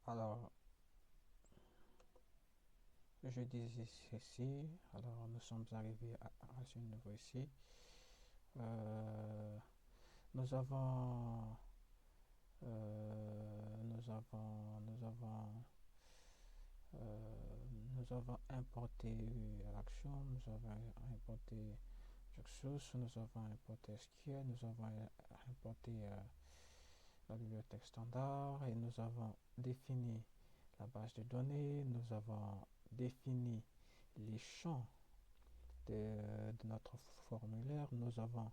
Alors, je disais ceci. Alors, nous sommes arrivés à ce niveau ici. Euh, nous avons, euh, nous avons importé l'action, nous avons importé Fluxus, nous avons importé SQL, nous avons importé la bibliothèque standard et nous avons défini la base de données, nous avons défini les champs de notre formulaire, nous avons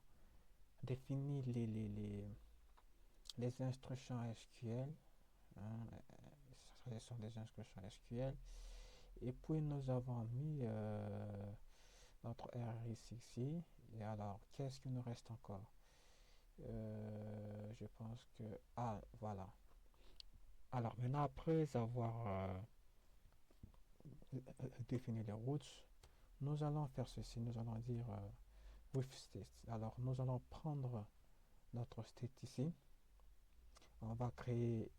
défini les instructions SQL, hein, ce sont des instructions SQL, et puis nous avons mis notre RX ici, et alors qu'est-ce qu'il nous reste encore? Je pense que... Ah, voilà. Alors maintenant, après avoir défini les routes, nous allons faire ceci. Nous allons dire with state. Alors nous allons prendre notre state ici. On va créer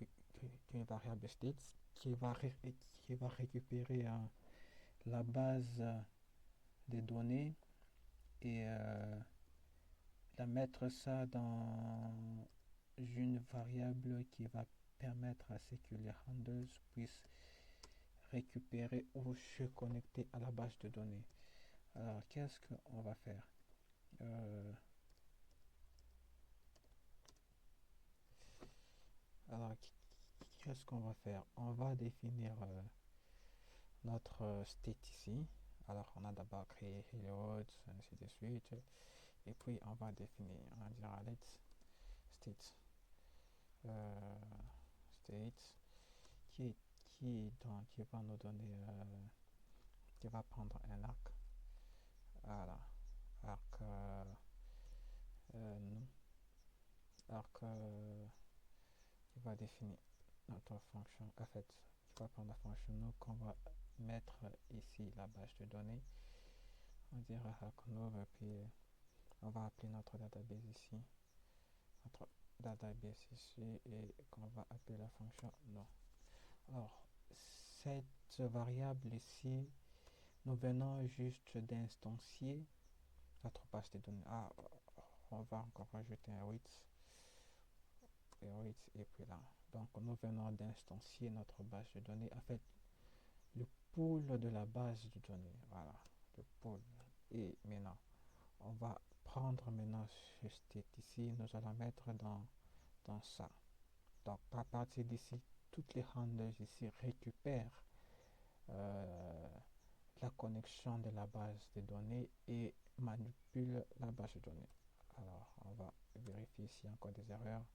une variable state qui va récupérer la base des données et la mettre ça dans une variable qui va permettre à ce que les handles puissent récupérer ou se connecter à la base de données. Alors, qu'est-ce qu'on va faire? Alors, qu'est-ce qu'on va faire? On va définir notre state ici. Alors, on a d'abord créé hello, ainsi de suite. Et puis, on va définir, on dira let state, euh, state qui va nous donner, qui va prendre un arc. Voilà, arc, non, arc qui va définir notre fonction, en fait, qui va prendre la fonction nous qu'on va mettre ici la base de données. On dira arc nous et puis on va appeler notre database ici, notre database ici et qu'on va appeler la fonction non. Alors, cette variable ici, nous venons juste d'instancier notre base de données. Ah, on va encore rajouter un 8 et 8 et puis là. Donc, nous venons d'instancier notre base de données. En fait, le pool de la base de données. Voilà, le pool. Et maintenant, on va prendre maintenant ce state ici. Nous allons mettre dans ça. Donc, à partir d'ici, toutes les handles ici récupèrent la connexion de la base de données et manipulent la base de données. Alors, on va vérifier s'il y a encore des erreurs.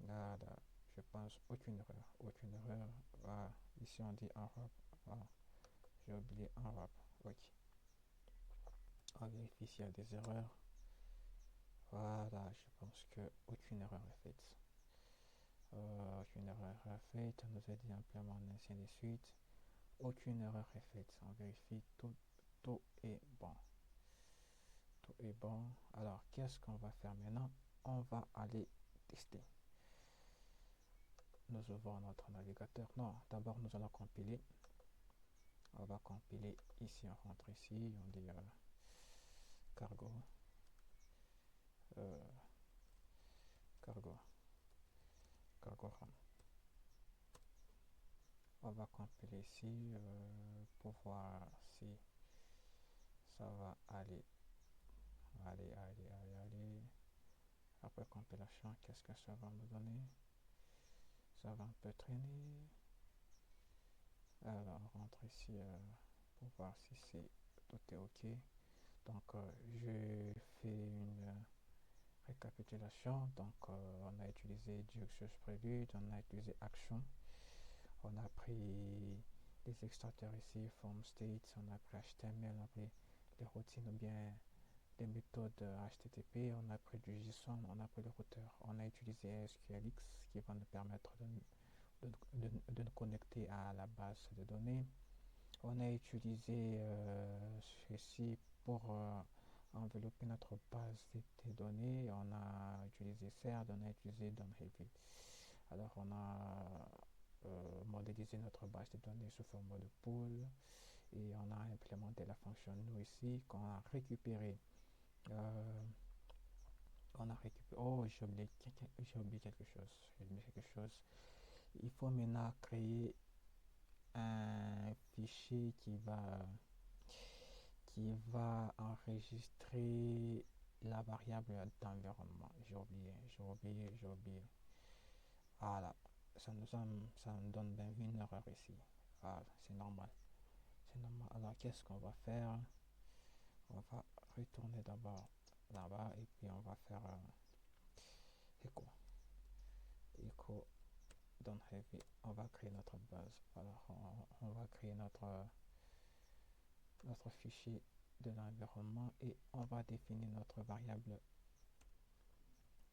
Là, je pense aucune erreur. Aucune erreur. Voilà. Ici, on dit en wrap. Voilà. J'ai oublié en wrap. Ok. On vérifie s'il y a des erreurs. Voilà, je pense que aucune erreur est faite. Aucune erreur est faite. On nous a dit implémenter ainsi de suite. Aucune erreur est faite. On vérifie tout est bon. Tout est bon. Alors, qu'est-ce qu'on va faire maintenant? On va aller tester. Nous ouvrons notre navigateur. Non, d'abord nous allons compiler. On va compiler ici, on rentre ici, on dit cargo. Euh, cargo. Cargo RAM. On va compiler ici pour voir si ça va aller. Allez. Après compilation, qu'est-ce que ça va me donner? Ça va un peu traîner. Alors, on rentre ici pour voir si tout est OK. Donc, je fais une récapitulation. Donc, on a utilisé Diuxus Prelude, on a utilisé Action. On a pris les extracteurs ici, Form State, on a pris HTML, on a pris les routines ou bien les méthodes HTTP, on a pris du JSON, on a pris le routeur. On a utilisé SQLX qui va nous permettre de nous connecter à la base de données. On a utilisé ceci pour envelopper notre base de données. On a utilisé CERD, on a utilisé DOM Heavy. Alors on a modéliser notre base de données sous forme de pool et on a implémenté la fonction new ici qu'on a récupéré. Oh, j'ai oublié quelque chose. Il faut maintenant créer un fichier qui va enregistrer la variable d'environnement. J'ai oublié. Voilà, ça me donne bien une erreur ici. Voilà, c'est normal. Alors, qu'est-ce qu'on va faire? On va retourner d'abord là-bas et puis on va faire echo. Echo dans heavy. On va créer notre base. Alors, on va créer notre fichier de l'environnement et on va définir notre variable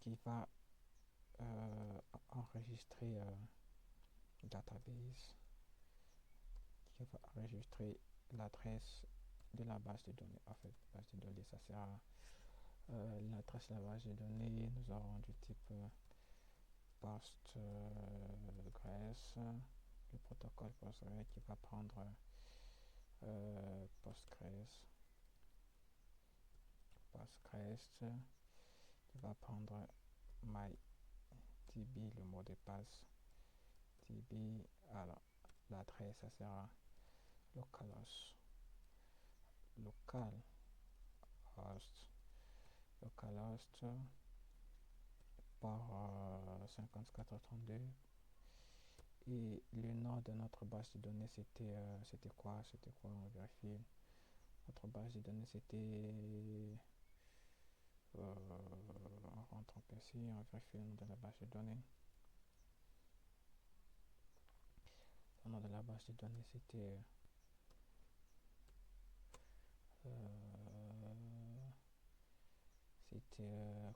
qui va enregistrer database, qui va enregistrer l'adresse de la base de données. En fait, base de données, ça sert à l'adresse de la base de données. Nous aurons du type Postgres, le protocole Postgres qui va prendre Postgres, qui va prendre MyDB, le mot de passe, DB, alors l'adresse, ça sera localhost, par 5432 et le nom de notre base de données c'était quoi, on vérifie. Notre base de données c'était on rentre ici, on vérifie le nom de la base de données. Le nom de la base de données c'était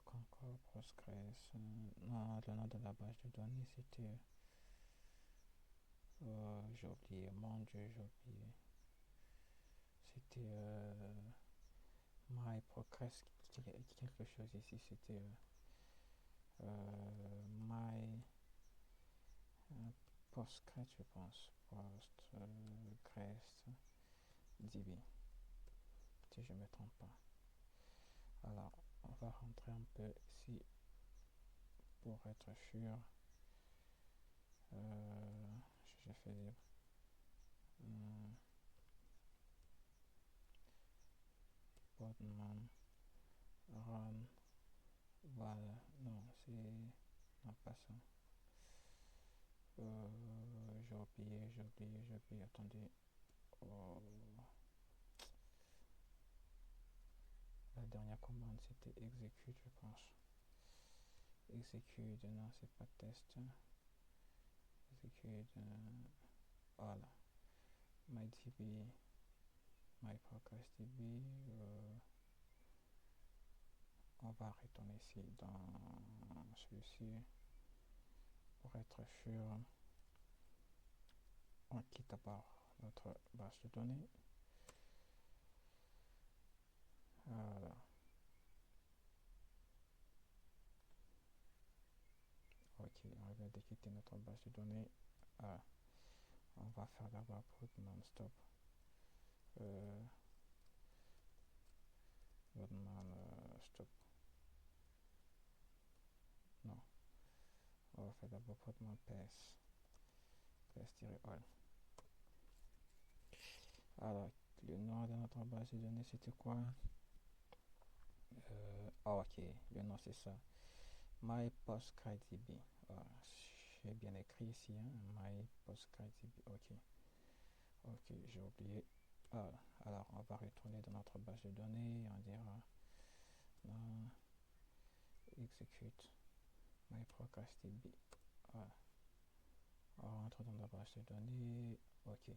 Concord Postgres. Non, le nom de la base de données c'était j'ai oublié, mon dieu, j'ai oublié. C'était MyProgress quelque chose ici, c'était My Postgres, je pense. Postgres DB, si je ne me trompe pas. Alors, on va rentrer un peu ici pour être sûr. J'ai fait Podman Run. Voilà, non, c'est. Non, pas ça. J'ai oublié. Attendez. Oh. La dernière commande c'était execute, je pense. Execute, non, c'est pas test. Execute, voilà. MyDB, MyProgressDB. On va retourner ici dans celui-ci pour être sûr. On quitte d'abord notre base de données. Voilà. Ok, on vient de quitter notre base de données. On va faire d'abord put non-stop. Stop. Non. On va faire d'abord put ps-all. Alors, le nom de notre base de données, c'était quoi? Ok, le nom c'est ça. MyPostgresDB. J'ai bien écrit ici, hein? MyPostgresDB. Ok, j'ai oublié. Alors, on va retourner dans notre base de données et on dira execute MyPostgresDB. Voilà. On rentre dans la base de données. Ok,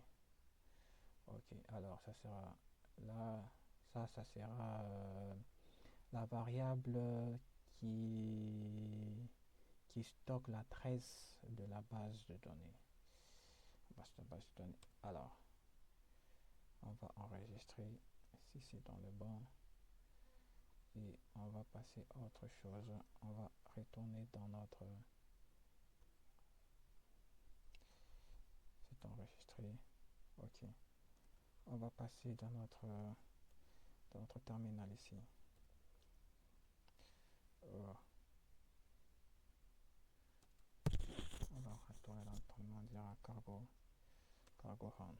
alors ça sera là, ça sera la variable qui stocke l'adresse de la base de données. Alors, on va enregistrer si c'est dans le bon et on va passer à autre chose. On va retourner dans notre Ok. On va passer dans notre terminal ici. Euh, on va restaurer l'entraînement, dire cargo home.